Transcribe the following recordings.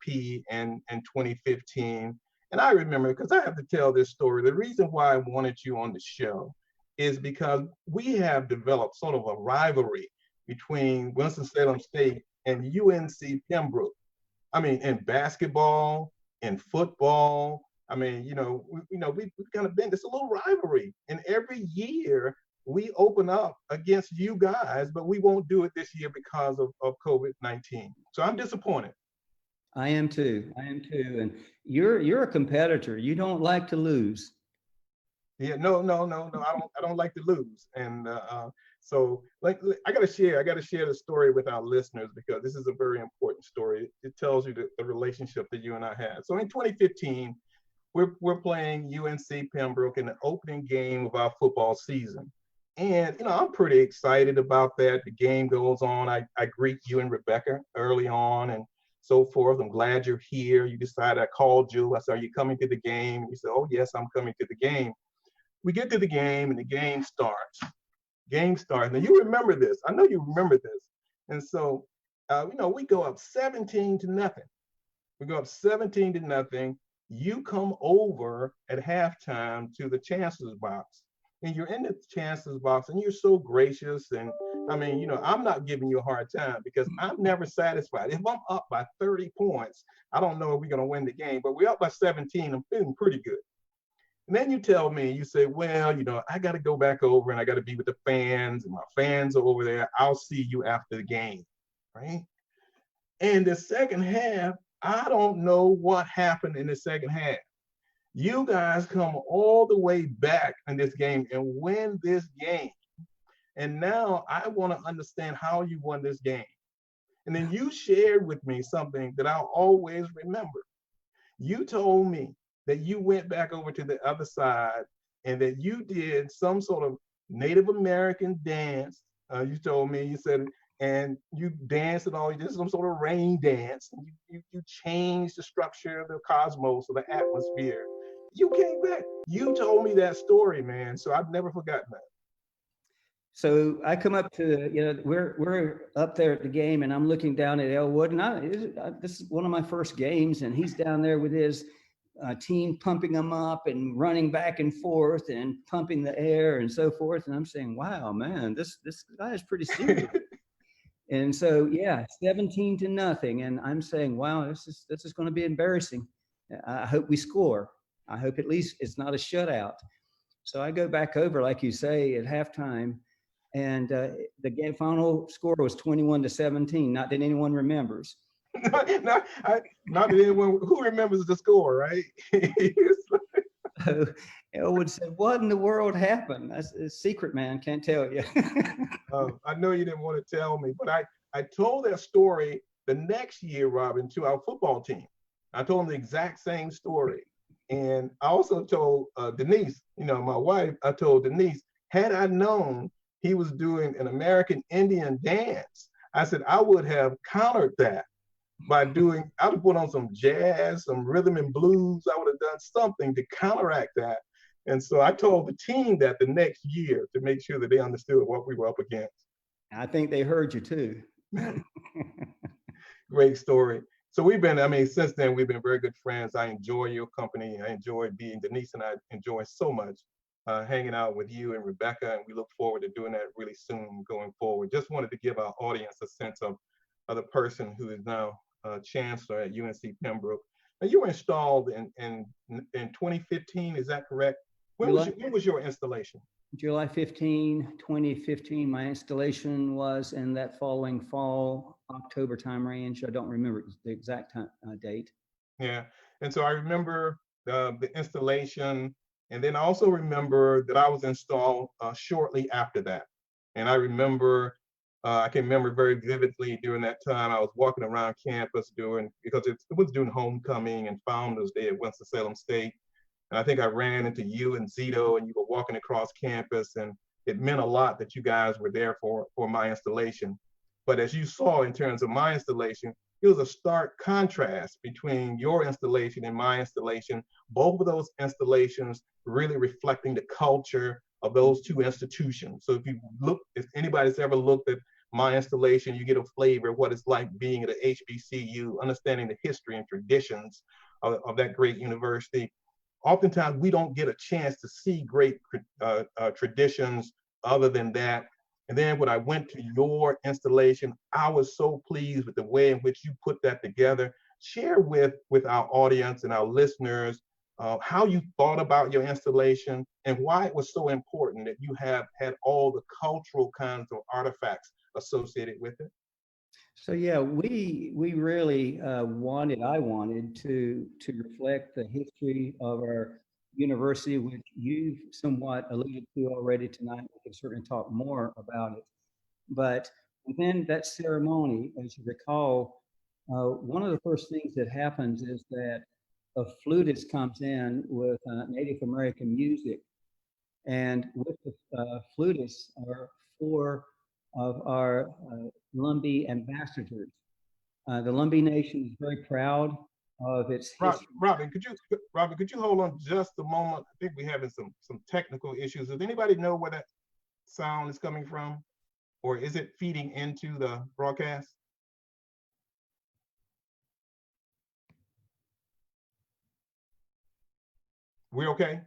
P in 2015. And I remember, because I have to tell this story, the reason why I wanted you on the show is because we have developed sort of a rivalry between Winston-Salem State and UNC Pembroke. I mean, in basketball, in football. I mean, we've kind of been, it's a little rivalry. And every year we open up against you guys, but we won't do it this year because of COVID-19. So I'm disappointed. I am too. I am too. And you're a competitor. You don't like to lose. Yeah, no. I don't like to lose. And so like I gotta share the story with our listeners because this is a very important story. It tells you the relationship that you and I had. So in 2015, we're playing UNC Pembroke in the opening game of our football season. And I'm pretty excited about that. The game goes on. I greet you and Rebecca early on and so forth. I'm glad you're here. You decided, I called you. I said, are you coming to the game? And you said, oh, yes, I'm coming to the game. We get to the game and the game starts. Now you remember this. I know you remember this. And so, we go up 17-0. We go up 17-0. You come over at halftime to the chancellor's box. And you're in the chancellor's box and you're so gracious. And I mean, I'm not giving you a hard time because I'm never satisfied. If I'm up by 30 points, I don't know if we're going to win the game, but we're up by 17. I'm feeling pretty good. And then you tell me, you say, well, I got to go back over and I got to be with the fans and my fans are over there. I'll see you after the game, right? And the second half, I don't know what happened in the second half. You guys come all the way back in this game and win this game. And now I want to understand how you won this game. And then you shared with me something that I'll always remember. You told me that you went back over to the other side and that you did some sort of Native American dance. You told me, you said, and you danced and all, you did some sort of rain dance. And you changed the structure of the cosmos or the atmosphere. You came back. You told me that story, man. So I've never forgotten that. So I come up to, we're up there at the game and I'm looking down at Elwood and this is one of my first games and he's down there with his team pumping them up and running back and forth and pumping the air and so forth. And I'm saying, wow, man, this guy is pretty serious. And so, 17-0. And I'm saying, wow, this is going to be embarrassing. I hope we score. I hope at least it's not a shutout. So I go back over, like you say, at halftime, and the game final score was 21-17. Not that anyone remembers. not that anyone who remembers the score, right? So Elwood said, "What in the world happened?" That's a secret, man. Can't tell you. I know you didn't want to tell me, but I told that story the next year, Robin, to our football team. I told them the exact same story. And I also told Denise, my wife, I told Denise, had I known he was doing an American Indian dance, I said, I would have countered that by I would have put on some jazz, some rhythm and blues. I would have done something to counteract that. And so I told the team that the next year to make sure that they understood what we were up against. I think they heard you too. Great story. So since then, we've been very good friends. I enjoy your company. I enjoy Denise and I enjoy so much hanging out with you and Rebecca, and we look forward to doing that really soon going forward. Just wanted to give our audience a sense of the person who is now Chancellor at UNC Pembroke. Now, you were installed in 2015, is that correct? When was your installation? July 15, 2015. My installation was in that following fall, October time range. I don't remember the exact date. Yeah, and so I remember the installation, and then I also remember that I was installed shortly after that. And I remember, I can remember very vividly during that time, I was walking around campus because it was during homecoming and Founders Day at Winston-Salem State. And I think I ran into you and Zito, and you were walking across campus, and it meant a lot that you guys were there for my installation. But as you saw in terms of my installation, it was a stark contrast between your installation and my installation. Both of those installations really reflecting the culture of those two institutions. So if anybody's ever looked at my installation, you get a flavor of what it's like being at a HBCU, understanding the history and traditions of that great university. Oftentimes we don't get a chance to see great traditions other than that. And then when I went to your installation, I was so pleased with the way in which you put that together. Share with our audience and our listeners how you thought about your installation and why it was so important that you have had all the cultural kinds of artifacts associated with it. So yeah, we really I wanted to reflect the history of our university, which you've somewhat alluded to already tonight. We can certainly talk more about it. But within that ceremony, as you recall, one of the first things that happens is that a flutist comes in with Native American music, and with the flutists are four of our Lumbee ambassadors. The Lumbee Nation is very proud of its history. Robin, could you hold on just a moment? I think we're having some technical issues. Does anybody know where that sound is coming from? Or is it feeding into the broadcast? We're okay?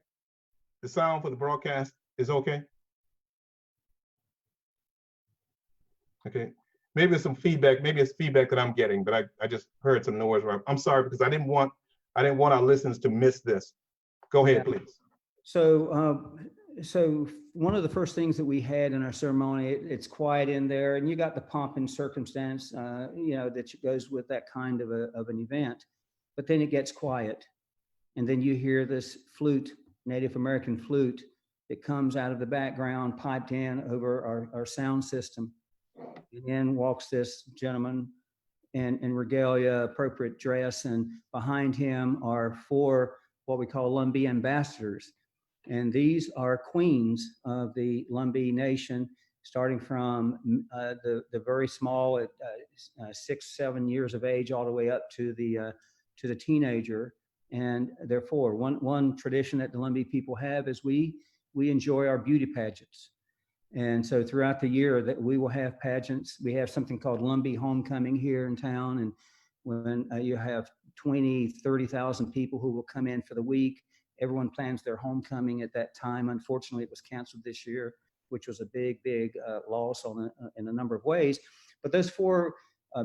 The sound for the broadcast is okay? Okay. Maybe it's some feedback. Maybe it's feedback that I'm getting, but I just heard some noise. I'm sorry because I didn't want our listeners to miss this. Go ahead, please. So one of the first things that we had in our ceremony, it's quiet in there, and you got the pomp and circumstance, that goes with that kind of an event. But then it gets quiet, and then you hear this flute, Native American flute, that comes out of the background, piped in over our sound system. And in walks this gentleman in regalia, appropriate dress, and behind him are four what we call Lumbee ambassadors. And these are queens of the Lumbee Nation, starting from the very small at 6, 7 years of age, all the way up to the teenager. And therefore, one tradition that the Lumbee people have is we enjoy our beauty pageants. And so throughout the year that we will have pageants. We have something called Lumbee Homecoming here in town. And when you have 20, 30,000 people who will come in for the week, everyone plans their homecoming at that time. Unfortunately, it was canceled this year, which was a big loss in a number of ways. But those four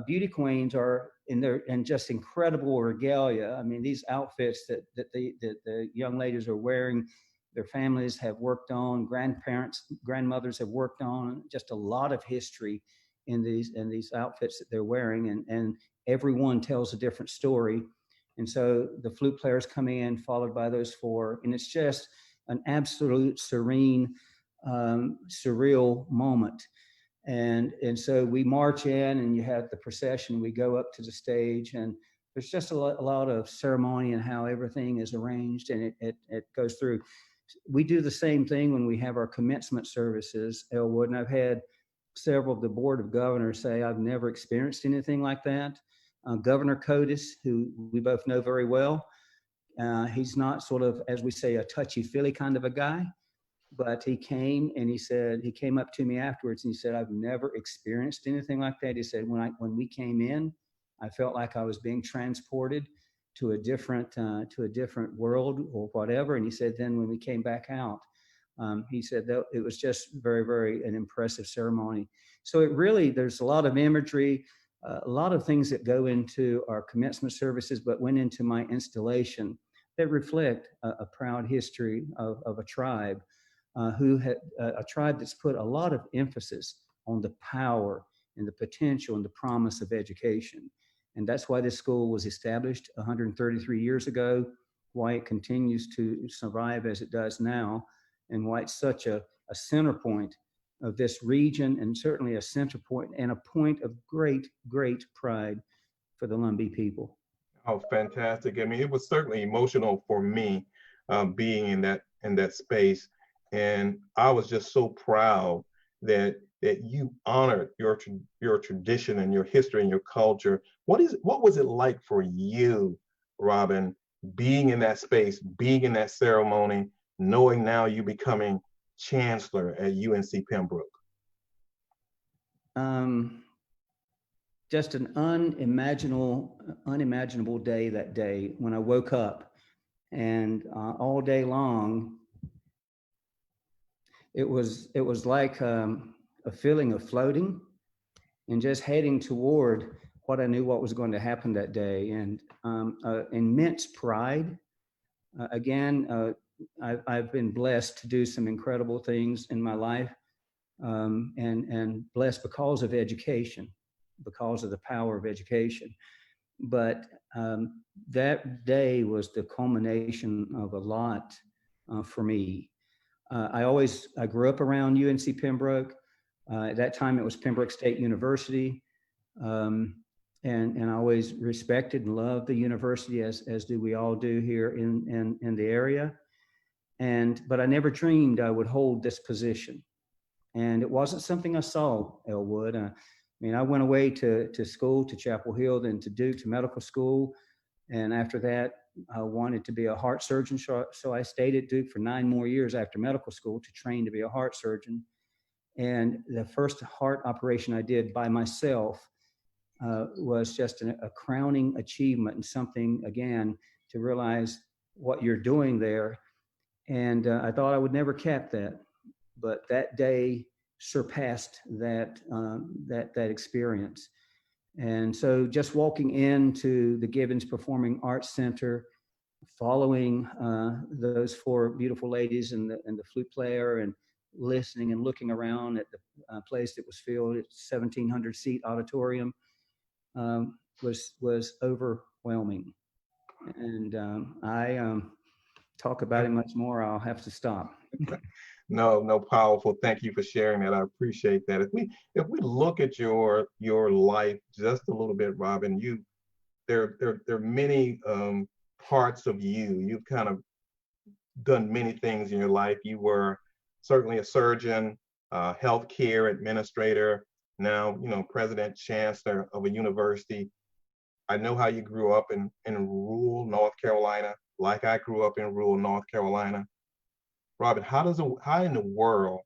beauty queens are in just incredible regalia. I mean, these outfits that the young ladies are wearing, their families have worked on, grandmothers have worked on, just a lot of history in these outfits that they're wearing, and everyone tells a different story. And so the flute players come in, followed by those four, and it's just an absolute serene, surreal moment. And so we march in, and you have the procession. We go up to the stage, and there's just a lot of ceremony and how everything is arranged, and it goes through. We do the same thing when we have our commencement services, Elwood, and I've had several of the Board of Governors say, I've never experienced anything like that. Governor Codis, who we both know very well, he's not sort of, as we say, a touchy-feely kind of a guy, but he came up to me afterwards and he said, I've never experienced anything like that. He said, when we came in, I felt like I was being transported to a different world or whatever. And he said, then when we came back out, he said that it was just very, very an impressive ceremony. So there's a lot of imagery. a lot of things that go into our commencement services, but went into my installation that reflect a proud history of a tribe who had a tribe that's put a lot of emphasis on the power and the potential and the promise of education. And that's why this school was established 133 years ago, why it continues to survive as it does now, and why it's such a center point of this region, and certainly a center point and a point of great, great pride for the Lumbee people. Oh, fantastic. I mean, it was certainly emotional for me being in that space. And I was just so proud that you honored your tradition and your history and your culture. What was it like for you, Robin, being in that space, being in that ceremony, knowing now you becoming chancellor at UNC Pembroke? Just an unimaginable day that day when I woke up, and all day long, it was like a feeling of floating and just heading toward what I knew what was going to happen that day, and immense pride. I've been blessed to do some incredible things in my life, and blessed because of education, because of the power of education. But that day was the culmination of a lot for me. I grew up around UNC Pembroke. At that time, it was Pembroke State University. And I always respected and loved the university, as do we all do here in the area. But I never dreamed I would hold this position. And it wasn't something I saw, Elwood. I went away to school, to Chapel Hill, then to Duke, to medical school. And after that, I wanted to be a heart surgeon. So I stayed at Duke for 9 more years after medical school to train to be a heart surgeon. And the first heart operation I did by myself was just a crowning achievement, and something, again, to realize what you're doing there. And I thought I would never cap that, but that day surpassed that experience. And so just walking into the Gibbons Performing Arts Center, following those 4 beautiful ladies and the flute player, and listening and looking around at the place that was filled, at 1,700 seat auditorium, was overwhelming. And I talk about it much more, I'll have to stop. No, powerful. Thank you for sharing that. I appreciate that. If we look at your life just a little bit, Robin, there are many parts of you. You've kind of done many things in your life. You were certainly a surgeon, healthcare administrator, now president chancellor of a university. I know how you grew up in rural North Carolina, like I grew up in rural North Carolina. Robin, how in the world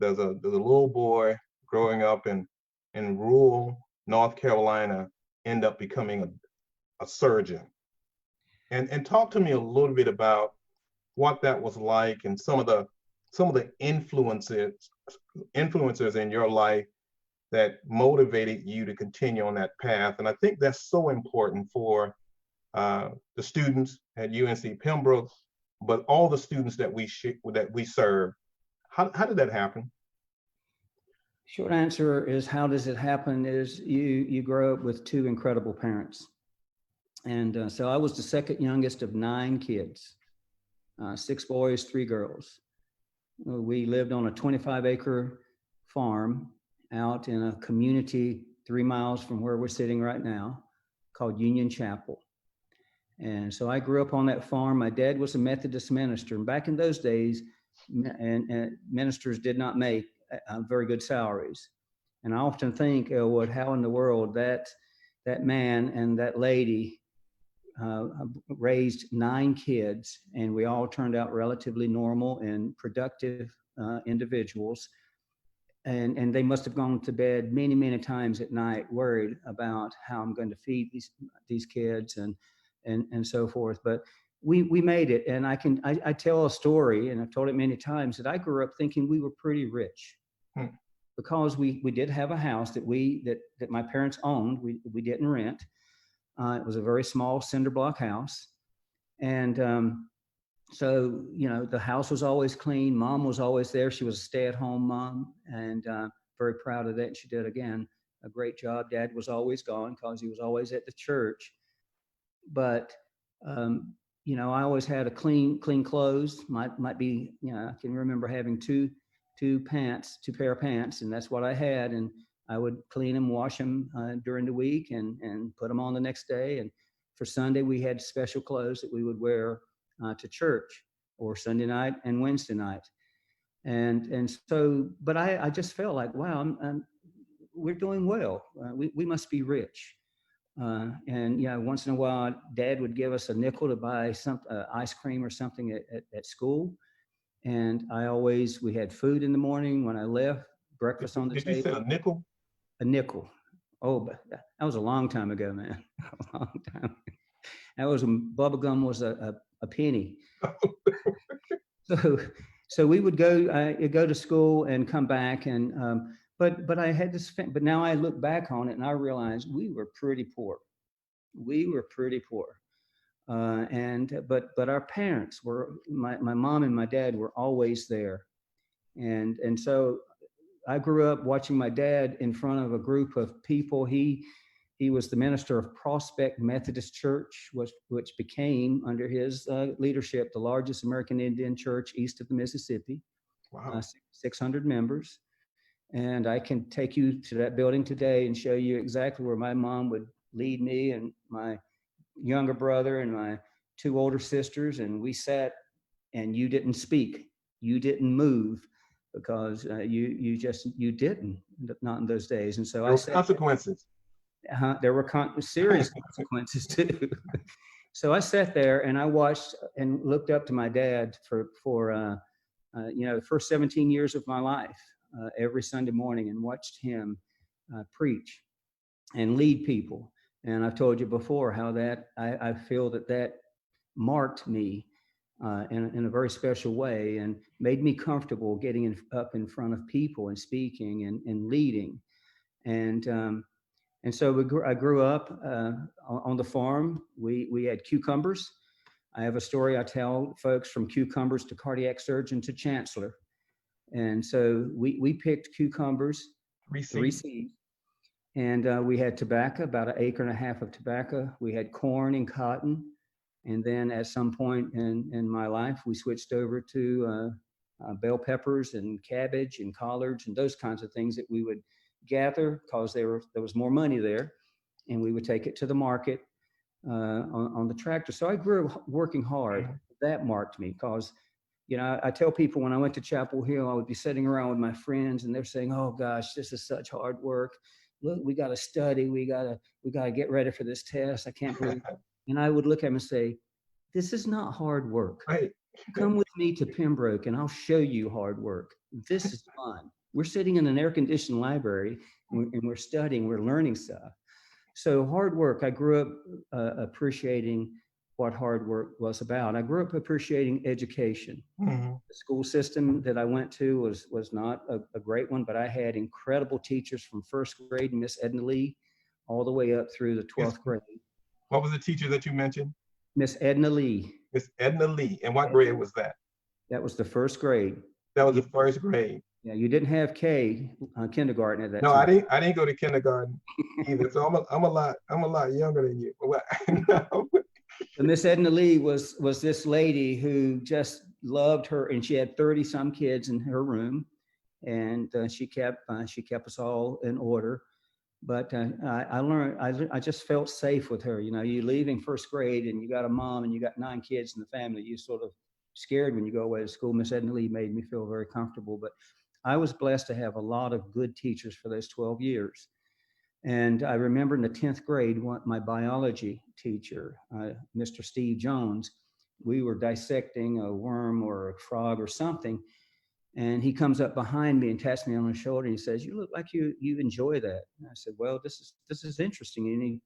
does a little boy growing up in rural North Carolina end up becoming a surgeon? And talk to me a little bit about what that was like, and some of the influencers in your life that motivated you to continue on that path. And I think that's so important for the students at UNC Pembroke, but all the students that we serve. How did that happen? Short answer is, how does it happen is you grow up with 2 incredible parents. And so I was the second youngest of 9 kids, 6 boys, 3 girls. We lived on a 25-acre farm out in a community 3 miles from where we're sitting right now, called Union Chapel. And so I grew up on that farm. My dad was a Methodist minister. And back in those days, and ministers did not make very good salaries. And I often think, Elwood, how in the world that man and that lady raised 9 kids, and we all turned out relatively normal and productive individuals. And they must have gone to bed many, many times at night, worried about how I'm going to feed these kids and so forth. But we made it. And I tell a story, and I've told it many times, that I grew up thinking we were pretty rich. because we did have a house that my parents owned. We didn't rent. It was a very small cinder block house. And so, the house was always clean. Mom was always there. She was a stay-at-home mom, and very proud of that. And she did, again, a great job. Dad was always gone because he was always at the church. But, I always had a clean clothes. Might be, I can remember having two pair of pants, and that's what I had. And I would clean them, wash them during the week, and put them on the next day. And for Sunday, we had special clothes that we would wear to church, or Sunday night and Wednesday night. And so, but I just felt like, wow, we're doing well. We must be rich. And once in a while, Dad would give us a nickel to buy some ice cream or something at school. And we had food in the morning when I left, breakfast on the table. Did you say a nickel? A nickel. Oh, but that was a long time ago, man. A long time. That was when bubblegum was a penny. So we would go to school and come back, and but I had to spend. But now I look back on it and I realize we were pretty poor. We were pretty poor. But our parents were, my mom and my dad were always there. And so I grew up watching my dad in front of a group of people. He was the minister of Prospect Methodist Church, which became, under his leadership, the largest American Indian church east of the Mississippi. Wow. 600 members. And I can take you to that building today and show you exactly where my mom would lead me and my younger brother and my two older sisters, and we sat, and you didn't speak, you didn't move, because you didn't, not in those days. And so there were consequences. There were serious consequences too. So I sat there and I watched and looked up to my dad for the first 17 years of my life, every Sunday morning, and watched him preach and lead people. And I've told you before how that I feel that marked me in a very special way, and made me comfortable getting up in front of people and speaking and leading. And so I grew up on the farm. We had cucumbers. I have a story I tell folks, from cucumbers to cardiac surgeon to chancellor. And so we picked cucumbers, three seeds. And we had tobacco, about 1.5 acres of tobacco. We had corn and cotton. And then at some point in my life, we switched over to bell peppers and cabbage and collards and those kinds of things that we would gather, because there was more money there. And we would take it to the market on the tractor. So I grew up working hard. That marked me, because I tell people, when I went to Chapel Hill, I would be sitting around with my friends and they're saying, oh gosh, this is such hard work. Look, we got to study. We got to get ready for this test. I can't believe it. And I would look at them and say, this is not hard work. Right. Come with me to Pembroke and I'll show you hard work. This is fun. We're sitting in an air-conditioned library and we're studying, we're learning stuff. So hard work, I grew up appreciating what hard work was about. I grew up appreciating education. Mm-hmm. The school system that I went to was not a great one, but I had incredible teachers from first grade, Miss Edna Lee, all the way up through the 12th grade. What was the teacher that you mentioned? Miss Edna Lee. Miss Edna Lee. And what grade was that? That was the first grade. That was the first grade. Yeah, you didn't have kindergarten at that time. No, I didn't go to kindergarten either. So I'm a lot younger than you. No. Miss Edna Lee was this lady who just loved her, and she had 30 some kids in her room, and she kept us all in order. But I learned, I just felt safe with her. You leaving first grade and you got a mom and you got 9 kids in the family, you sort of scared when you go away to school. Miss Edna Lee made me feel very comfortable. But I was blessed to have a lot of good teachers for those 12 years. And I remember in the 10th grade, my biology teacher, Mr. Steve Jones, we were dissecting a worm or a frog or something. And he comes up behind me and taps me on the shoulder and he says, you look like you enjoy that. And I said, well, this is interesting. And he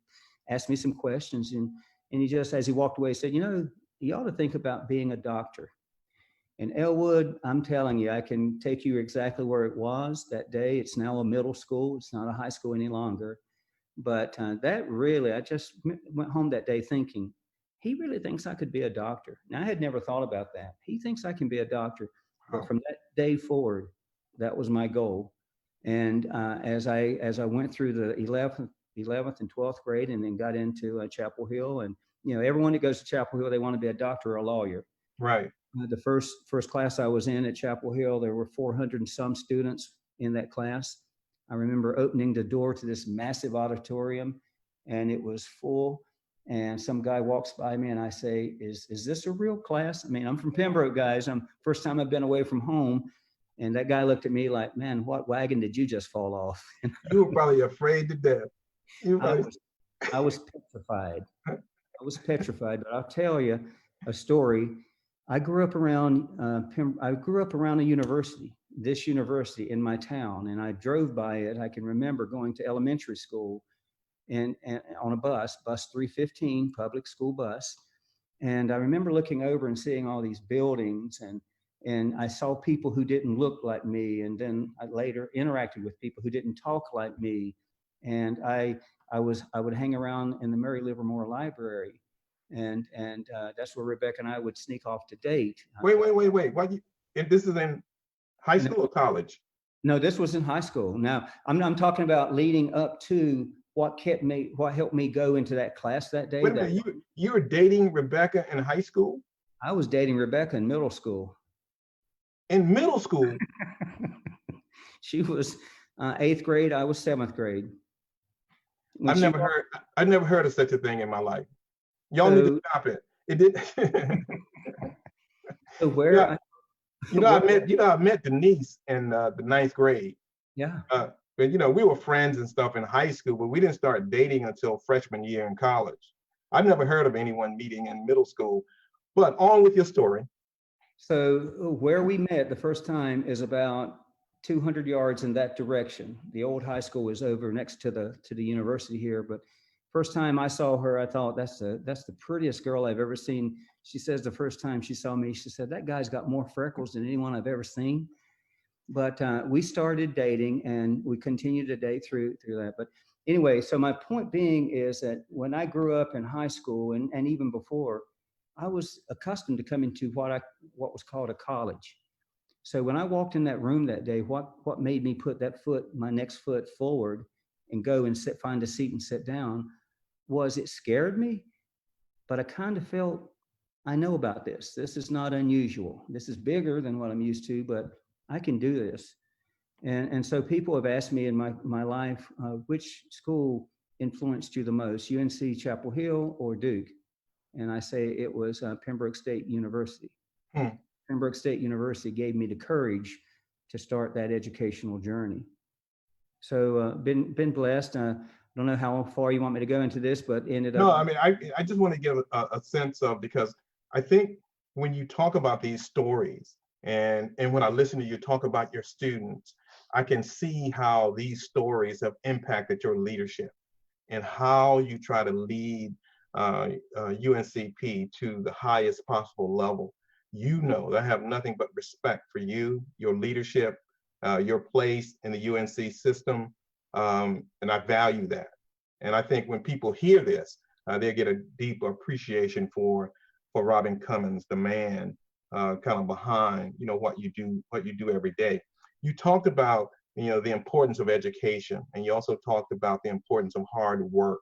asked me some questions, and he just, as he walked away, said, you ought to think about being a doctor. And Elwood, I'm telling you, I can take you exactly where it was that day. It's now a middle school. It's not a high school any longer. But that really, I just went home that day thinking, he really thinks I could be a doctor. Now, I had never thought about that. He thinks I can be a doctor. But from that day forward, that was my goal. And as I went through the 11th and 12th grade, and then got into Chapel Hill, and everyone that goes to Chapel Hill, they want to be a doctor or a lawyer. Right. The first class I was in at Chapel Hill, there were 400 and some students in that class. I remember opening the door to this massive auditorium, and it was full. And some guy walks by me, and I say, "Is this a real class?" I mean, I'm from Pembroke, guys. First time I've been away from home. And that guy looked at me like, "Man, what wagon did you just fall off?" You were probably afraid to death. I was petrified. I was petrified. But I'll tell you a story. I grew up around a university, this university in my town, and I drove by it. I can remember going to elementary school and on a bus 315, public school bus. And I remember looking over and seeing all these buildings, and I saw people who didn't look like me. And then I later interacted with people who didn't talk like me. And I would hang around in the Mary Livermore Library. And that's where Rebecca and I would sneak off to date. Wait. This is in high school or college? No, this was in high school. Now, I'm talking about leading up to what helped me go into that class that day. Wait a minute, you were dating Rebecca in high school? I was dating Rebecca in middle school. In middle school? She was 8th grade. I was 7th grade. I've never heard of such a thing in my life. Y'all need to stop it. It did. So where? I met Denise in the 9th grade. Yeah. But we were friends and stuff in high school, but we didn't start dating until freshman year in college. I've never heard of anyone meeting in middle school. But on with your story. So where we met the first time is about 200 yards in that direction. The old high school is over next to the university here. But first time I saw her, I thought that's the prettiest girl I've ever seen. She says the first time she saw me, she said, "That guy's got more freckles than anyone I've ever seen." But we started dating, and we continued to date through that. But anyway, so my point being is that when I grew up in high school and even before, I was accustomed to coming to what was called a college. So when I walked in that room that day, what made me put my next foot forward and go and find a seat and sit down was it scared me, but I kind of felt, I know about this. This is not unusual. This is bigger than what I'm used to, but I can do this. And so people have asked me in my life, which school influenced you the most, UNC Chapel Hill or Duke? And I say it was Pembroke State University. Pembroke State University gave me the courage to start that educational journey. So been blessed. I don't know how far you want me to go into this, but ended up. No, I mean, I just want to give a sense of, because I think when you talk about these stories and when I listen to you talk about your students, I can see how these stories have impacted your leadership and how you try to lead UNCP to the highest possible level. I have nothing but respect for you, your leadership, your place in the UNC system, and I value that. And I think when people hear this, they get a deep appreciation for Robin Cummings, the man kind of behind what you do every day. You talked about the importance of education, and you also talked about the importance of hard work.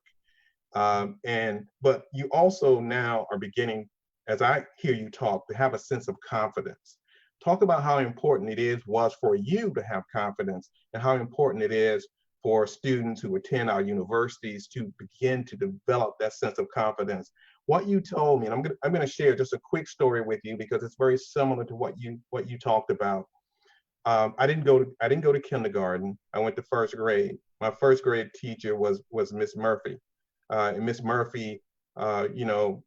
But you also now are beginning, as I hear you talk, to have a sense of confidence. Talk about how important it was for you to have confidence, and how important it is for students who attend our universities to begin to develop that sense of confidence. What you told me, and I'm going to share just a quick story with you because it's very similar to what you talked about. I didn't go to kindergarten. I went to first grade. My first grade teacher was Miss Murphy. And Miss Murphy,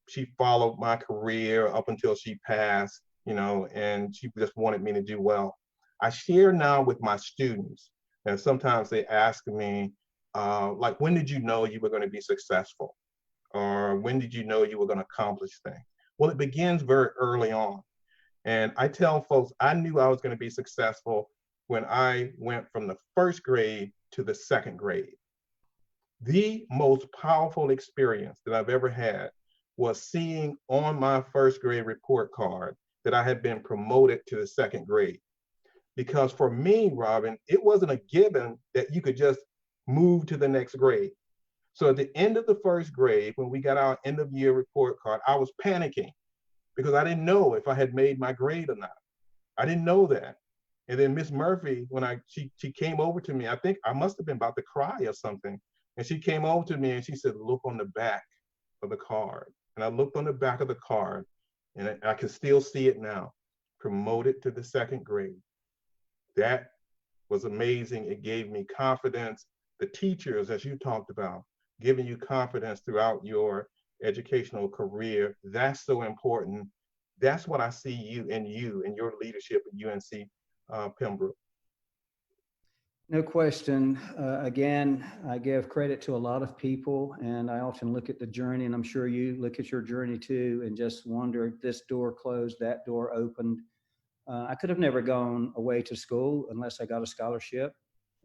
she followed my career up until she passed, and she just wanted me to do well. I share now with my students, and sometimes they ask me, like, when did you know you were going to be successful? Or when did you know you were going to accomplish things? Well, it begins very early on. And I tell folks, I knew I was going to be successful when I went from the first grade to the second grade. The most powerful experience that I've ever had was seeing on my first grade report card that I had been promoted to the second grade. Because for me, Robin, it wasn't a given that you could just move to the next grade. So at the end of the first grade, when we got our end of year report card, I was panicking because I didn't know if I had made my grade or not. I didn't know that. And then Miss Murphy, when she came over to me, I think I must have been about to cry or something. And she came over to me and she said, look on the back of the card. And I looked on the back of the card and I can still see it now. Promoted to the second grade. That was amazing. It gave me confidence. The teachers, as you talked about, giving you confidence throughout your educational career, that's so important. That's what I see you and your leadership at UNC Pembroke. No question. Again, I give credit to a lot of people, and I often look at the journey, and I'm sure you look at your journey too, and just wonder, this door closed, that door opened. I could have never gone away to school unless I got a scholarship,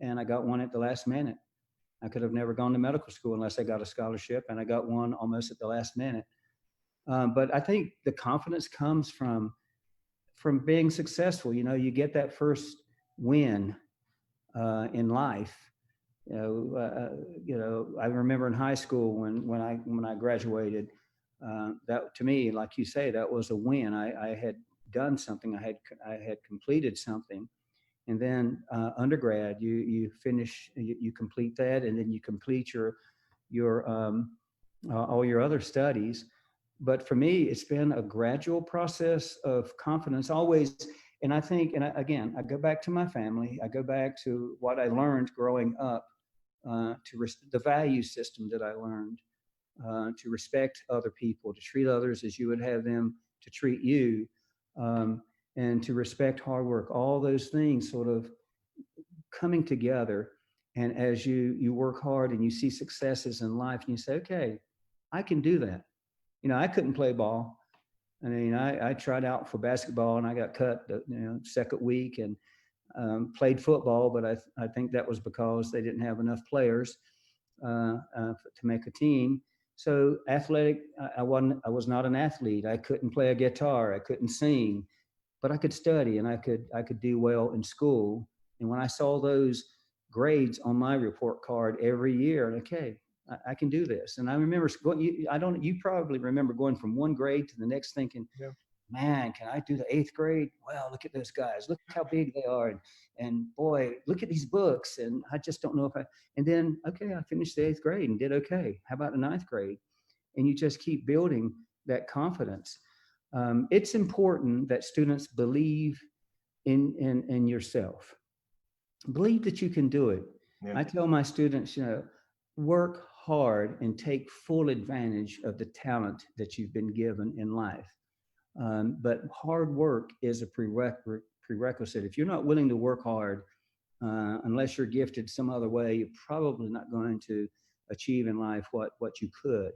and I got one at the last minute. I could have never gone to medical school unless I got a scholarship, and I got one almost at the last minute. But I think the confidence comes from being successful. You know, you get that first win in life. I remember in high school when I graduated, that to me, like you say, that was a win. I had done something. I had completed something. And then undergrad, you finish, you complete that, and then you complete your all your other studies. But for me, it's been a gradual process of confidence always. And I think, again, I go back to my family. I go back to what I learned growing up, the value system that I learned, to respect other people, to treat others as you would have them to treat you, and to respect hard work. All those things sort of coming together. And as you work hard and you see successes in life, and you say, okay, I can do that. You know, I couldn't play ball. I mean, I tried out for basketball and I got cut the second week, and played football, but I think that was because they didn't have enough players to make a team. So athletic, I was not an athlete. I couldn't play a guitar. I couldn't sing, but I could study and I could do well in school. And when I saw those grades on my report card every year, okay, I can do this. And I remember you probably remember going from one grade to the next thinking, yeah, man, can I do the 8th grade? Wow, look at those guys. Look how big they are. And boy, look at these books. And I just don't know and then, okay, I finished the 8th grade and did okay. How about the 9th grade? And you just keep building that confidence. It's important that students believe in yourself. Believe that you can do it. Yeah. I tell my students, work hard and take full advantage of the talent that you've been given in life. But hard work is a prerequisite. If you're not willing to work hard, unless you're gifted some other way, you're probably not going to achieve in life what you could.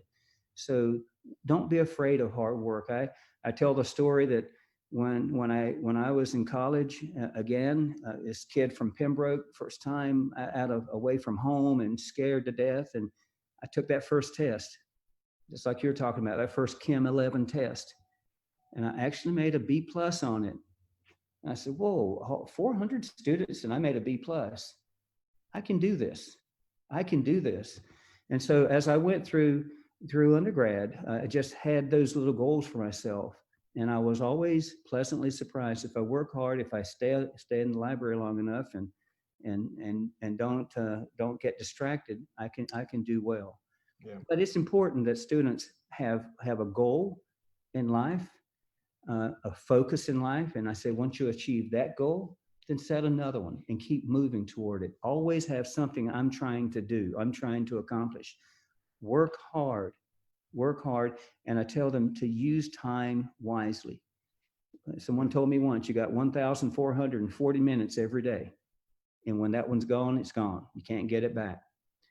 So don't be afraid of hard work. I tell the story that when I was in college, this kid from Pembroke, first time away from home and scared to death, and I took that first test, just like you're talking about, that first Chem 11 test. And I actually made a B+ on it. And I said, whoa, 400 students and I made a B+. I can do this. I can do this. And so as I went through undergrad, I just had those little goals for myself. And I was always pleasantly surprised if I work hard, if I stay in the library long enough and don't get distracted, I can do well. Yeah. But it's important that students have a goal in life, a focus in life. And I say, once you achieve that goal, then set another one and keep moving toward it. Always have something I'm trying to do, I'm trying to accomplish. Work hard. And I tell them to use time wisely. Someone told me once, you got 1,440 minutes every day. And when that one's gone, it's gone. You can't get it back.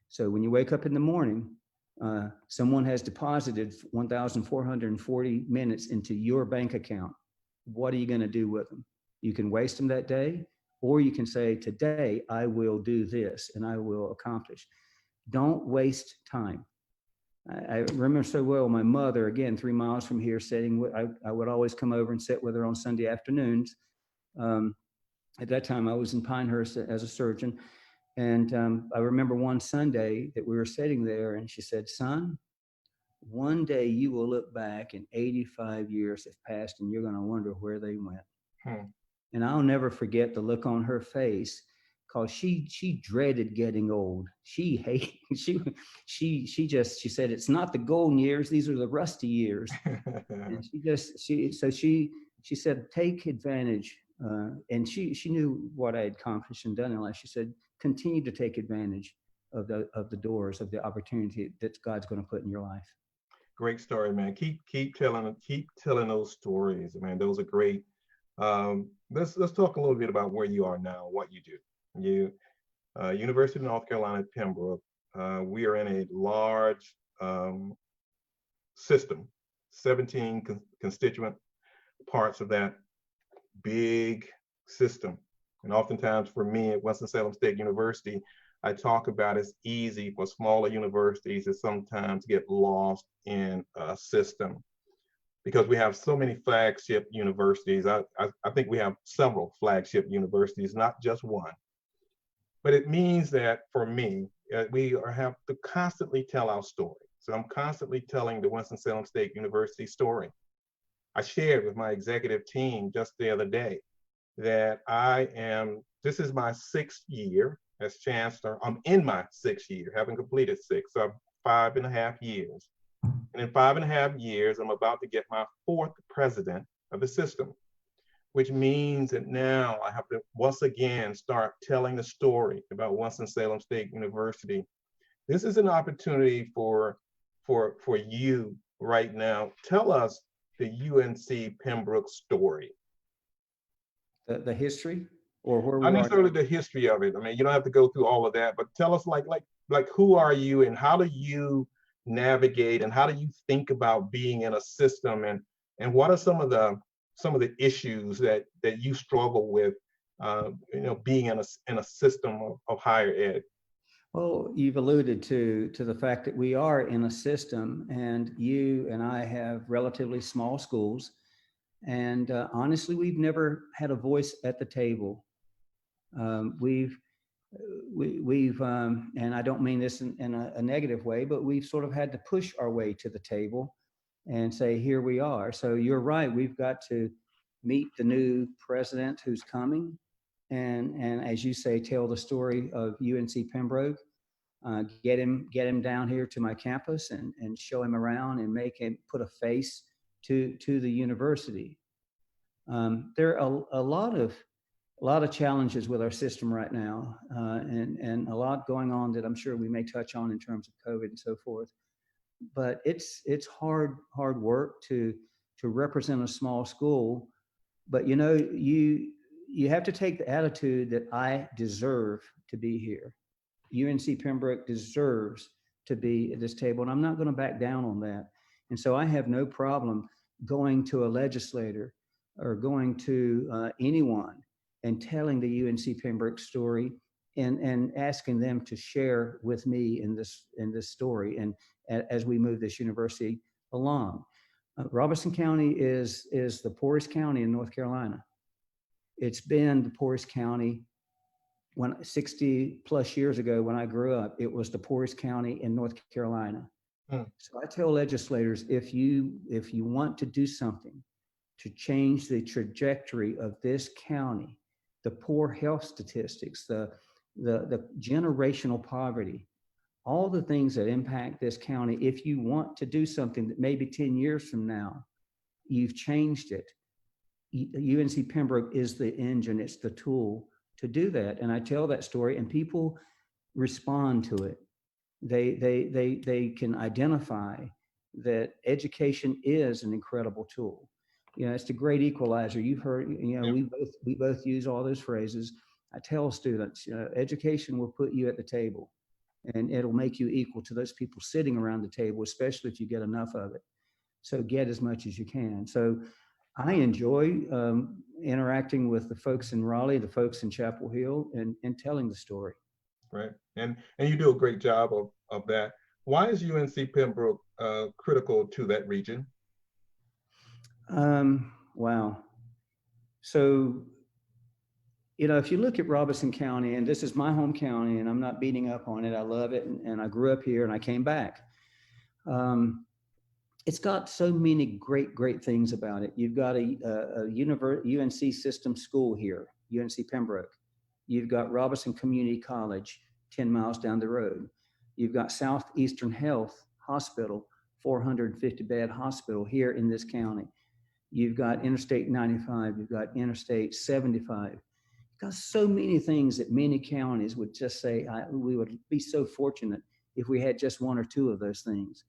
So when you wake up in the morning, someone has deposited 1,440 minutes into your bank account. what are you going to do with them? You can waste them that day, or you can say, today I will do this and I will accomplish. Don't waste time. I remember so well my mother, again, 3 miles from here, sitting. I would always come over and sit with her on Sunday afternoons. At that time, I was in Pinehurst as a surgeon. And I remember one Sunday that we were sitting there and she said, son, one day you will look back and 85 years have passed and you're going to wonder where they went. And I'll never forget the look on her face, because she dreaded getting old. She hated, she said, it's not the golden years, these are the rusty years. And she said, take advantage. And she knew what I had accomplished and done in life. She said, continue to take advantage of the doors, of the opportunity that God's going to put in your life. Great story, man. Keep telling those stories, man. Those are great. Let's talk a little bit about where you are now, what you do. University of North Carolina at Pembroke. We are in a large system, 17 constituent parts of that big system. And oftentimes for me at Winston-Salem State University, I talk about it's easy for smaller universities to sometimes get lost in a system, because we have so many flagship universities. I think we have several flagship universities, not just one. But it means that for me, we have to constantly tell our story. So I'm constantly telling the Winston-Salem State University story. I shared with my executive team just the other day that this is my 6th year as chancellor. I'm in my 6th year, haven't completed 6, so 5.5 years. And in 5.5 years, I'm about to get my 4th president of the system, which means that now I have to once again start telling the story about Winston-Salem State University. This is an opportunity for you right now. Tell us the UNC Pembroke story. The history, or where we Not are necessarily now? the history of it. I mean, you don't have to go through all of that, but tell us like who are you and how do you navigate and how do you think about being in a system, and what are some of the issues that you struggle with, being in a system of higher ed? Well, you've alluded to the fact that we are in a system, and you and I have relatively small schools. And honestly, we've never had a voice at the table. We've and I don't mean this in a negative way, but we've sort of had to push our way to the table and say, here we are. So you're right, we've got to meet the new president who's coming. And as you say, tell the story of UNC Pembroke, get him down here to my campus and show him around and make him put a face to the university. There are a lot of challenges with our system right now, and a lot going on that I'm sure we may touch on in terms of COVID and so forth. But it's hard work to represent a small school. But you have to take the attitude that I deserve to be here. UNC Pembroke deserves to be at this table, and I'm not going to back down on that. And so I have no problem going to a legislator or going to anyone and telling the UNC Pembroke story and asking them to share with me in this story and as we move this university along. Robeson County is the poorest county in North Carolina. It's been the poorest county. When 60 plus years ago, when I grew up, it was the poorest county in North Carolina. So I tell legislators, if you want to do something to change the trajectory of this county, the poor health statistics, the generational poverty, all the things that impact this county, if you want to do something that maybe 10 years from now, you've changed it. UNC Pembroke is the engine, it's the tool to do that. And I tell that story and people respond to it. They can identify that education is an incredible tool. It's the great equalizer. You've heard, we both use all those phrases. I tell students, education will put you at the table and it'll make you equal to those people sitting around the table, especially if you get enough of it. So get as much as you can. So I enjoy interacting with the folks in Raleigh, the folks in Chapel Hill, and telling the story. Right. And you do a great job of that. Why is UNC Pembroke critical to that region? Wow. So, if you look at Robeson County, and this is my home county, and I'm not beating up on it, I love it, and I grew up here and I came back. It's got so many great things about it. You've got a UNC system school here, UNC Pembroke. You've got Robinson Community College, 10 miles down the road. You've got Southeastern Health Hospital, 450-bed hospital here in this county. You've got Interstate 95, you've got Interstate 75. You've got so many things that many counties would just say, we would be so fortunate if we had just one or two of those things.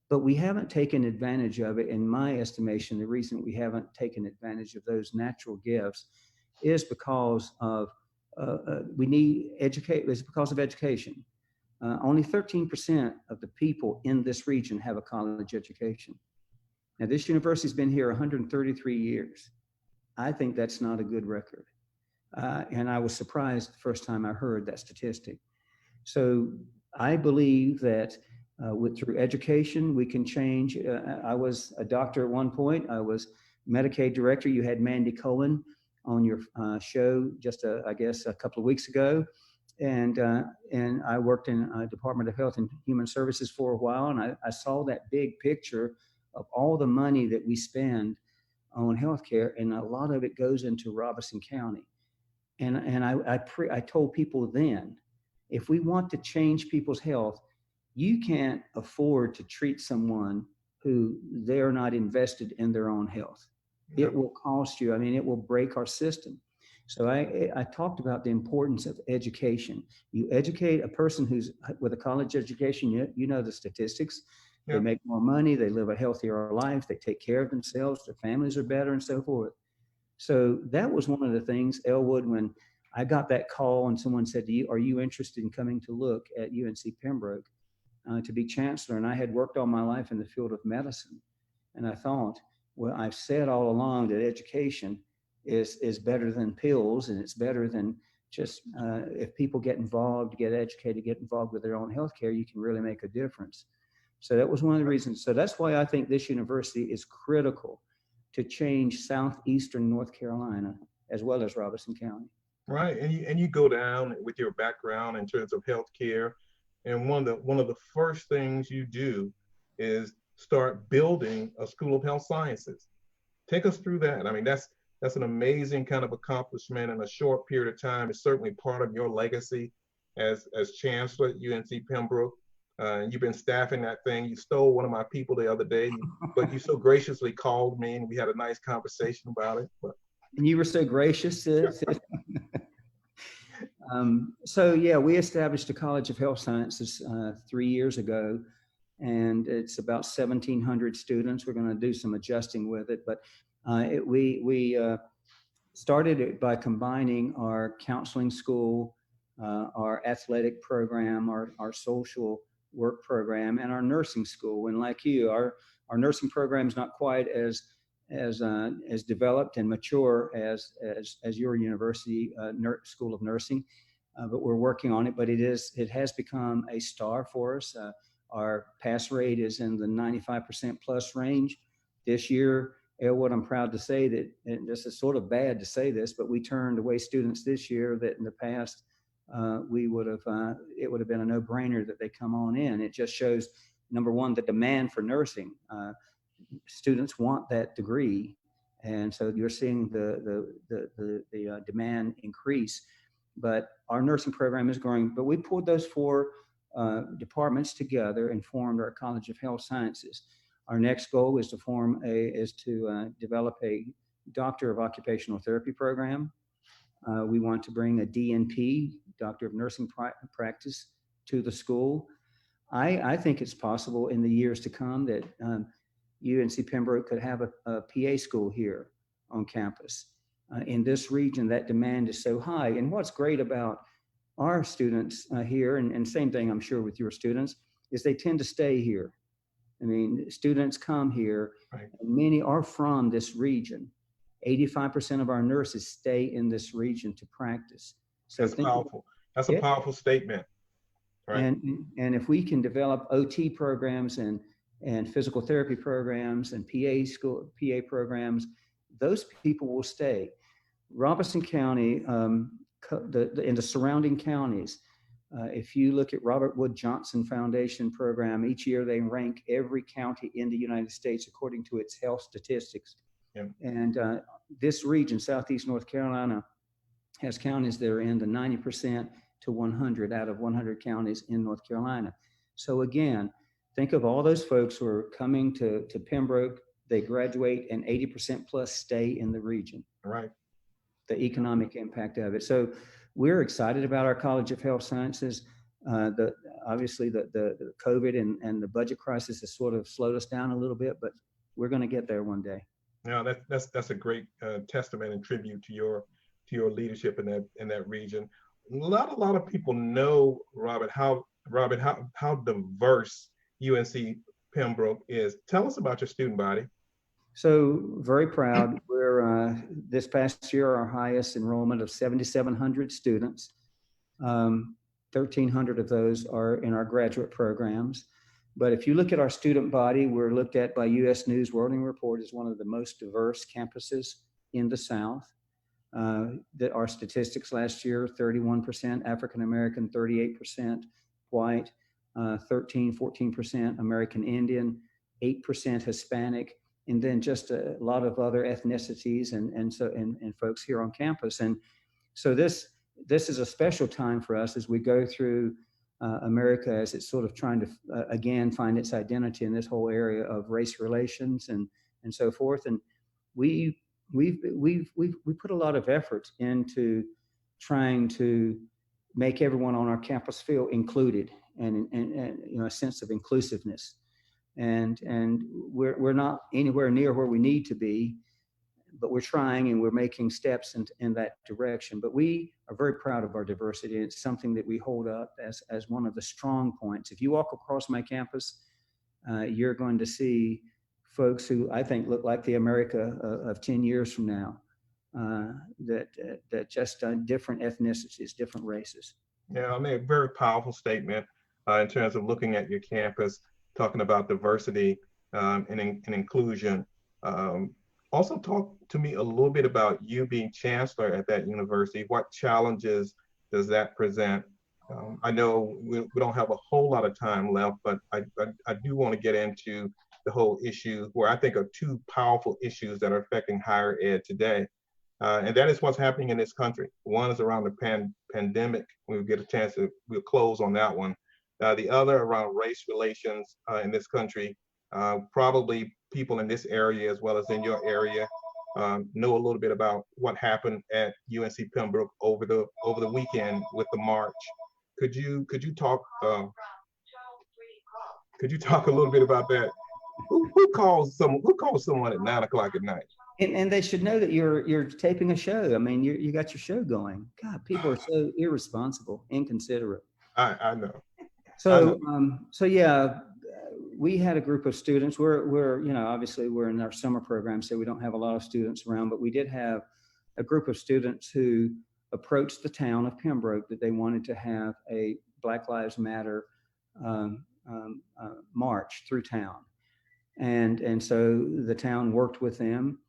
But we haven't taken advantage of it. In my estimation, the reason we haven't taken advantage of those natural gifts is because of we need educate. It's because of education. Only 13% of the people in this region have a college education. Now, this university's been here 133 years. I think that's not a good record. And I was surprised the first time I heard that statistic. So I believe that through education, we can change. I was a doctor at one point. I was Medicaid director. You had Mandy Cohen on your show just, I guess, a couple of weeks ago. And I worked in Department of Health and Human Services for a while. And I saw that big picture of all the money that we spend on healthcare. And a lot of it goes into Robeson County. And I told people then, if we want to change people's health, you can't afford to treat someone who they're not invested in their own health. It will cost you. I mean, it will break our system. So I talked about the importance of education. You educate a person who's with a college education, you know the statistics. Yeah. They make more money, they live a healthier life, they take care of themselves, their families are better, and so forth. So that was one of the things, Elwood, when I got that call and someone said to you, are you interested in coming to look at UNC Pembroke to be chancellor? And I had worked all my life in the field of medicine. And I thought, well, I've said all along that education is better than pills, and it's better than just if people get involved, get educated, get involved with their own healthcare, you can really make a difference. So that was one of the reasons. So that's why I think this university is critical to change southeastern North Carolina as well as Robeson County. Right, and you go down with your background in terms of healthcare, and one of the first things you do is start building a School of Health Sciences. Take us through that. I mean, that's an amazing kind of accomplishment in a short period of time. It's certainly part of your legacy as Chancellor at UNC Pembroke. You've been staffing that thing. You stole one of my people the other day, but you so graciously called me and we had a nice conversation about it. And you were so gracious. So yeah, we established a College of Health Sciences 3 years ago, and it's about 1,700 students. We're going to do some adjusting with it, but we started it by combining our counseling school, our athletic program, our social work program, and our nursing school. And like you, our nursing program is not quite as developed and mature as your university School of Nursing, but we're working on it. But it has become a star for us. Our pass rate is in the 95% plus range. This year, Elwood, I'm proud to say that, and this is sort of bad to say this, but we turned away students this year that in the past it would have been a no-brainer that they come on in. It just shows, number one, the demand for nursing. Students want that degree, and so you're seeing the demand increase. But our nursing program is growing. But we pulled those four departments together and formed our College of Health Sciences. Our next goal is to develop a Doctor of Occupational Therapy program. We want to bring a DNP, Doctor of Nursing Practice, to the school. I think it's possible in the years to come that UNC Pembroke could have a PA school here on campus. In this region, that demand is so high. And what's great about our students here, and same thing I'm sure with your students, is they tend to stay here. I mean, students come here, Right. and many are from this region. 85% of our nurses stay in this region to practice. So That's powerful. That's a powerful statement. Right. And if we can develop OT programs and physical therapy programs and PA programs, those people will stay. Robinson County, in the surrounding counties, if you look at Robert Wood Johnson Foundation program, each year they rank every county in the United States according to its health statistics. Yeah. And this region, Southeast North Carolina, has counties that are in the 90% to 100 out of 100 counties in North Carolina. So again, think of all those folks who are coming to Pembroke, they graduate, and 80% plus stay in the region. Right. The economic impact of it. So we're excited about our College of Health Sciences. Obviously the COVID and the budget crisis has sort of slowed us down a little bit, but we're going to get there one day. Now that's a great testament and tribute to your leadership in that region. Not a lot of people know, Robin, how diverse UNC Pembroke is. Tell us about your student body. So very proud. We're this past year, our highest enrollment of 7,700 students. 1,300 of those are in our graduate programs. But if you look at our student body, we're looked at by U.S. News World Report as one of the most diverse campuses in the South. Our statistics last year, 31% African American, 38% white, 14% American Indian, 8% Hispanic, and then just a lot of other ethnicities and folks here on campus. And so this is a special time for us as we go through America as it's sort of trying to again find its identity in this whole area of race relations and so forth. And we put a lot of effort into trying to make everyone on our campus feel included and a sense of inclusiveness. And we're not anywhere near where we need to be, but we're trying and we're making steps in that direction. But we are very proud of our diversity. It's something that we hold up as one of the strong points. If you walk across my campus, you're going to see folks who I think look like the America of 10 years from now, that just different ethnicities, different races. Yeah, I mean, a very powerful statement in terms of looking at your campus, talking about diversity and inclusion. Also talk to me a little bit about you being chancellor at that university. What challenges does that present? I know we don't have a whole lot of time left, but I do want to get into the whole issue where I think are two powerful issues that are affecting higher ed today. And that is what's happening in this country. One is around the pandemic. We'll get a chance we'll close on that one. The other around race relations in this country. Probably people in this area as well as in your area know a little bit about what happened at UNC Pembroke over the weekend with the march. Could you talk a little bit about that? Who calls someone at 9 o'clock at night? And they should know that you're taping a show. I mean, you got your show going. God, people are so irresponsible, inconsiderate. I know. So yeah, we had a group of students. We're obviously we're in our summer program, so we don't have a lot of students around, but we did have a group of students who approached the town of Pembroke that they wanted to have a Black Lives Matter march through town. And so the town worked with them.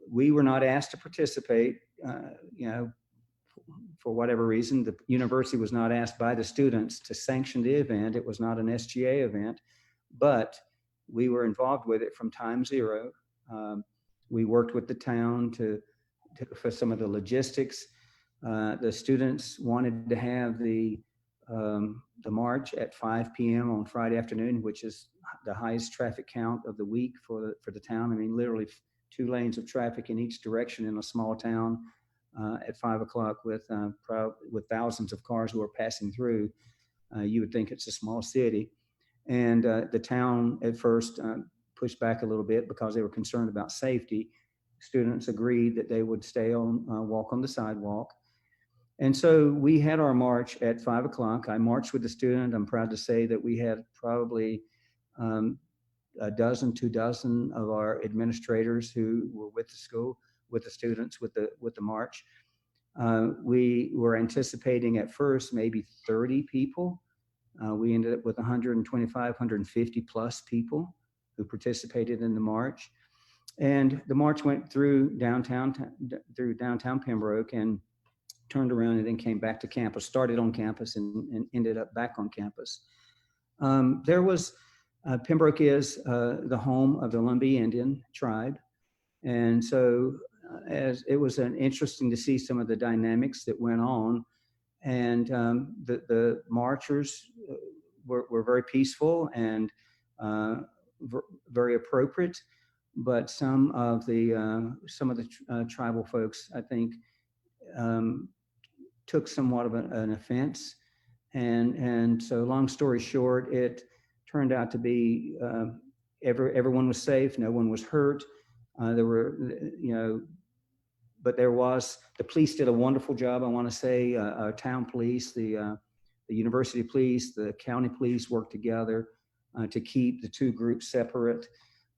We were not asked to participate, for whatever reason. The university was not asked by the students to sanction the event. It was not an SGA event, but we were involved with it from time zero. We worked with the town for some of the logistics. The students wanted to have the march at 5 p.m. on Friday afternoon, which is the highest traffic count of the week for the town. I mean, literally 2 lanes of traffic in each direction in a small town at 5 o'clock with thousands of cars who are passing through. You would think it's a small city. And the town at first pushed back a little bit because they were concerned about safety. Students agreed that they would walk on the sidewalk. And so we had our march at 5 o'clock. I marched with the student. I'm proud to say that we had probably a dozen, 2 dozen of our administrators who were with the school, with the students, with the march. We were anticipating at first maybe 30 people. We ended up with 125, 150 plus people who participated in the march. And the march went through downtown Pembroke and turned around and then came back to campus, started on campus and ended up back on campus. Pembroke is the home of the Lumbee Indian tribe. And so as it was interesting to see some of the dynamics that went on. And the marchers were very peaceful and very appropriate, but some of the tribal folks, I think, took somewhat of an offense, and so long story short, it turned out to be everyone was safe, no one was hurt. There were, but the police did a wonderful job. I want to say our town police, the university police, the county police worked together to keep the two groups separate.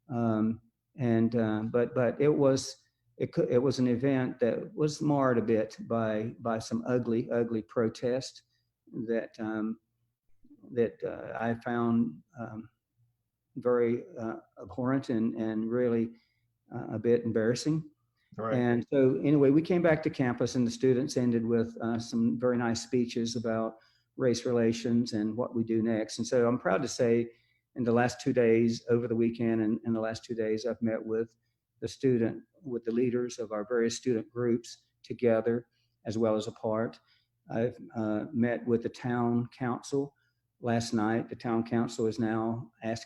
But it was an event that was marred a bit by some ugly protest that I found very abhorrent and really a bit embarrassing. Right. And so anyway, we came back to campus and the students ended with some very nice speeches about race relations and what we do next. And so I'm proud to say in the last 2 days, over the weekend and in the last 2 days, I've met with the leaders of our various student groups together as well as apart. I've met with the town council last night. The town council is now has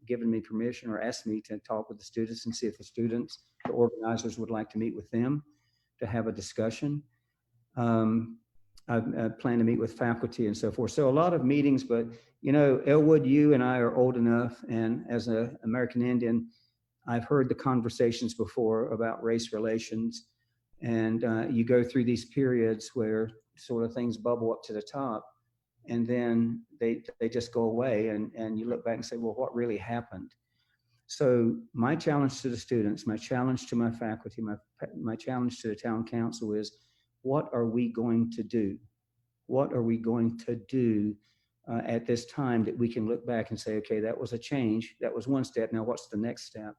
given me permission or asked me to talk with the students and see if the organizers would like to meet with them to have a discussion. I plan to meet with faculty and so forth. So a lot of meetings, but Elwood, you and I are old enough, and as an American Indian, I've heard the conversations before about race relations, and you go through these periods where sort of things bubble up to the top, and then they just go away, and you look back and say, well, what really happened? So my challenge to the students, my challenge to my faculty, my challenge to the town council is, what are we going to do? What are we going to do at this time that we can look back and say, okay, that was a change. That was one step. Now what's the next step?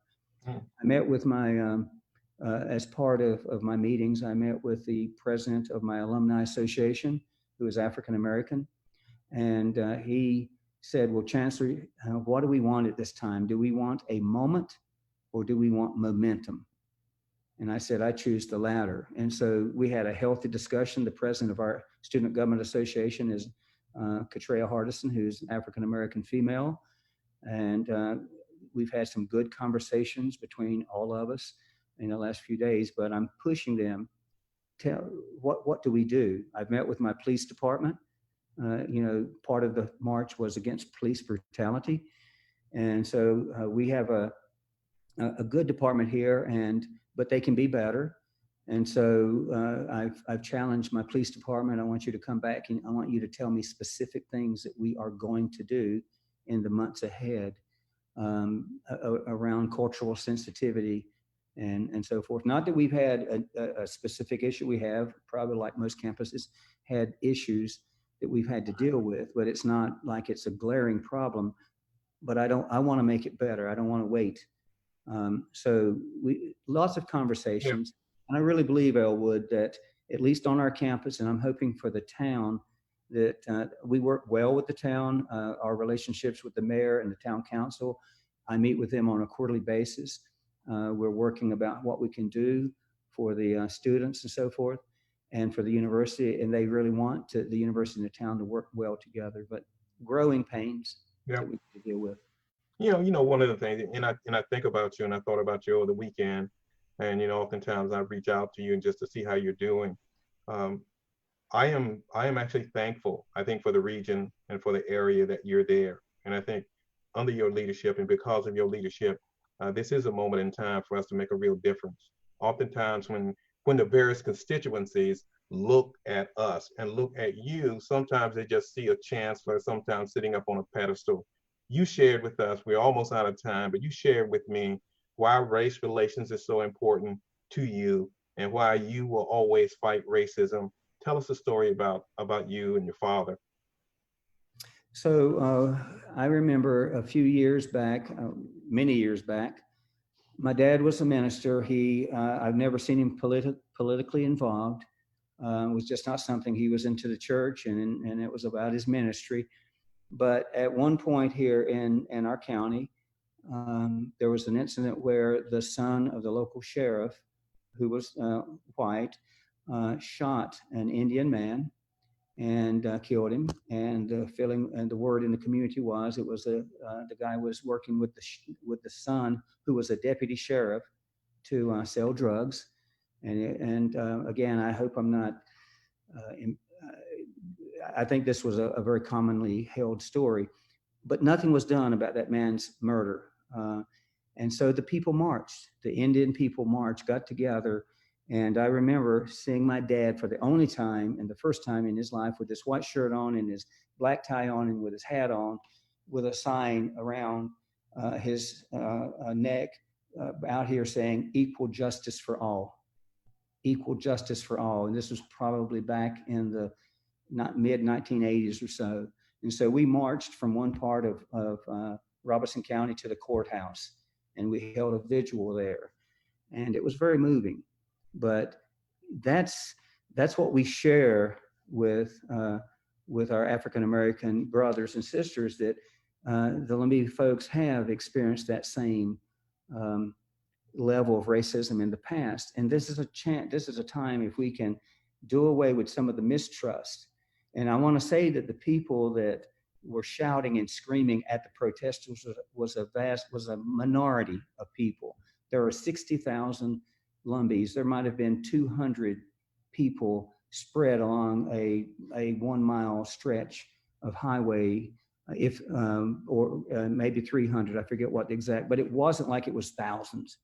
I met with as part of my meetings, I met with the president of my alumni association, who is African-American. And he said, well, Chancellor, what do we want at this time? Do we want a moment or do we want momentum? And I said, I choose the latter. And so we had a healthy discussion. The president of our Student Government Association is Katrea Hardison, who's African-American female. And we've had some good conversations between all of us in the last few days, but I'm pushing them. What do we do? I've met with my police department. Part of the march was against police brutality. And so we have a good department here, but they can be better. And so I've challenged my police department. I want you to come back and I want you to tell me specific things that we are going to do in the months ahead around cultural sensitivity and so forth. Not that we've had a specific issue. We have, probably like most campuses, had issues that we've had to deal with, but it's not like it's a glaring problem. But I want to make it better. I don't want to wait. So lots of conversations. And I really believe, Elwood, that at least on our campus, and I'm hoping for the town, that we work well with the town, our relationships with the mayor and the town council. I meet with them on a quarterly basis. We're working about what we can do for the students and so forth, and for the university, and they really want the university and the town to work well together, but growing pains that we need to deal with. One of the things, and I think about you, and I thought about you over the weekend, and oftentimes I reach out to you and just to see how you're doing. I am actually thankful, I think, for the region and for the area that you're there. And I think under your leadership and because of your leadership, this is a moment in time for us to make a real difference. Oftentimes when the various constituencies look at us and look at you, sometimes they just see a chancellor, sometimes sitting up on a pedestal. you shared with us, we're almost out of time, but you shared with me why race relations is so important to you and why you will always fight racism. Tell us a story about you and your father. So I remember a few years back, many years back, my dad was a minister. I've never seen him politically involved. It was just not something. He was into the church, and it was about his ministry. But at one point here in our county, there was an incident where the son of the local sheriff, who was white, shot an Indian man and killed him. And the word in the community was the guy was working with the son, who was a deputy sheriff, to sell drugs. And again, I hope I'm not. I think this was a very commonly held story, but nothing was done about that man's murder. And so the people marched. The Indian people marched, got together. And I remember seeing my dad for the only time and the first time in his life with his white shirt on and his black tie on and with his hat on, with a sign around his neck out here saying equal justice for all. Equal justice for all. And this was probably back in the mid 1980s or so. And so we marched from one part of Robinson County to the courthouse, and we held a vigil there. And it was very moving. But that's what we share with our African American brothers and sisters, that the Lumbee folks have experienced that same level of racism in the past. And this is a time if we can do away with some of the mistrust. And I want to say that the people that were shouting and screaming at the protesters was a minority of people. There are 60,000 Lumbees. There might have been 200 people spread along a 1 mile stretch of highway, or maybe 300. I forget what the exact, but it wasn't like it was thousands.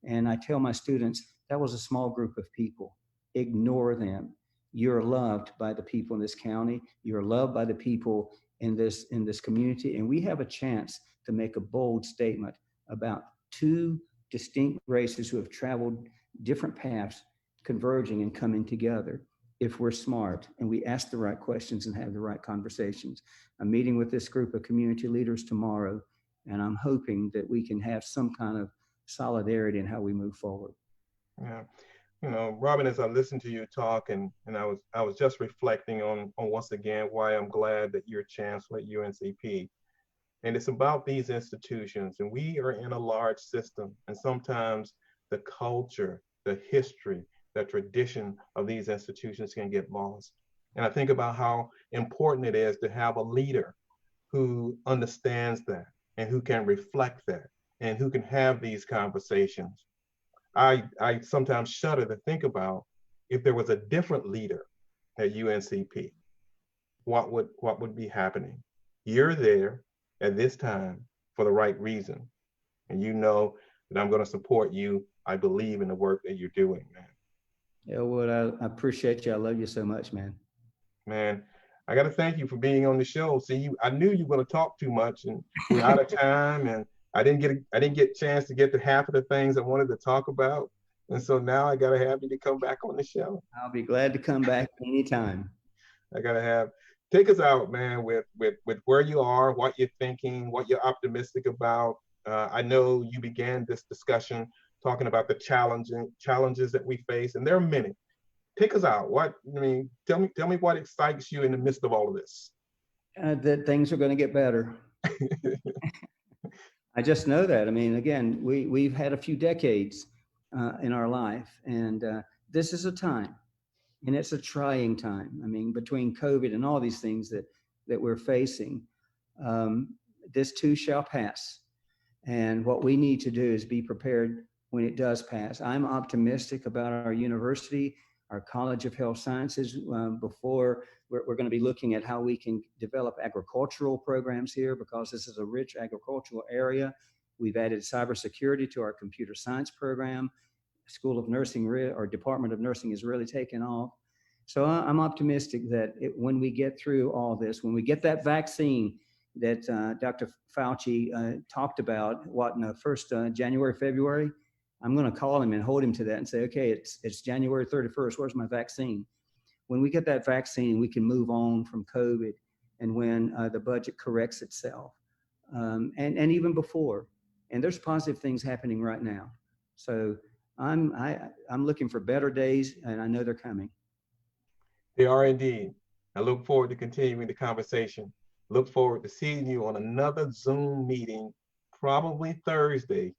And I tell my students, that was a small group of people. Ignore them. You're loved by the people in this county. You're loved by the people in this community. And we have a chance to make a bold statement about two distinct races who have traveled different paths, converging and coming together, if we're smart and we ask the right questions and have the right conversations. I'm meeting with this group of community leaders tomorrow, and I'm hoping that we can have some kind of solidarity in how we move forward. Yeah. You know, Robin, as I listened to you talk, and I was just reflecting on once again why I'm glad that you're Chancellor at UNCP. And it's about these institutions, and we are in a large system, and sometimes the culture, the history, the tradition of these institutions can get lost. And I think about how important it is to have a leader who understands that and who can reflect that and who can have these conversations. I sometimes shudder to think about if there was a different leader at UNCP, what would be happening? You're there at this time for the right reason. And you know that I'm going to support you. I believe in the work that you're doing, man. Elwood, I appreciate you. I love you so much, man. Man, I got to thank you for being on the show. See, I knew you were going to talk too much, and we're out of time, and I didn't get a chance to get to half of the things I wanted to talk about. And so now I got to have you to come back on the show. I'll be glad to come back anytime. I got to take us out, man, with where you are, what you're thinking, what you're optimistic about. I know you began this discussion talking about the challenges that we face, and there are many. Take us out. Tell me what excites you in the midst of all of this. That things are going to get better. I just know that. I mean, again, we've had a few decades in our life, and this is a time, and it's a trying time. I mean, between COVID and all these things that we're facing, this too shall pass. And what we need to do is be prepared when it does pass. I'm optimistic about our university, our College of Health Sciences. Before we're going to be looking at how we can develop agricultural programs here, because this is a rich agricultural area. We've added cybersecurity to our computer science program. School of Nursing or Department of Nursing has really taken off. So I'm optimistic that when we get through all this, when we get that vaccine that Dr. Fauci talked about, what, in the first January, February, I'm going to call him and hold him to that and say, okay, it's January 31st. Where's my vaccine? When we get that vaccine, we can move on from COVID, and when the budget corrects itself, and even before. And there's positive things happening right now. So I'm looking for better days, and I know they're coming. They are indeed. I look forward to continuing the conversation. Look forward to seeing you on another Zoom meeting, probably Thursday.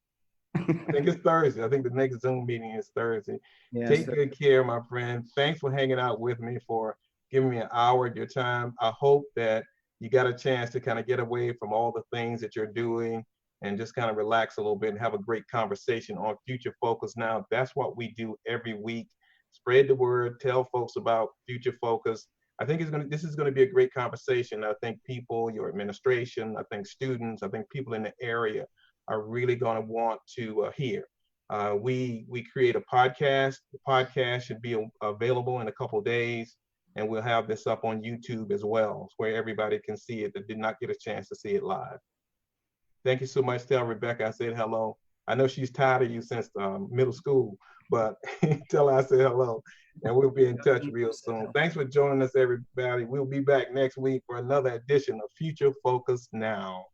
I think it's Thursday. I think the next Zoom meeting is Thursday. Yes, take good care, my friend. Thanks for hanging out with me, for giving me an hour of your time. I hope that you got a chance to kind of get away from all the things that you're doing and just kind of relax a little bit and have a great conversation on Future Focus Now. That's what we do every week. Spread the word, tell folks about Future Focus. I think this is going to be a great conversation. I think people, your administration, I think students, I think people in the area are really going to want to hear. We create a podcast. The podcast should be available in a couple of days, and we'll have this up on YouTube as well, where everybody can see it that did not get a chance to see it live. Thank you so much. Tell Rebecca I said hello. I know she's tired of you since middle school, but tell her I said hello, and we'll be in touch real soon. Thanks for joining us, everybody. We'll be back next week for another edition of Future Focus Now.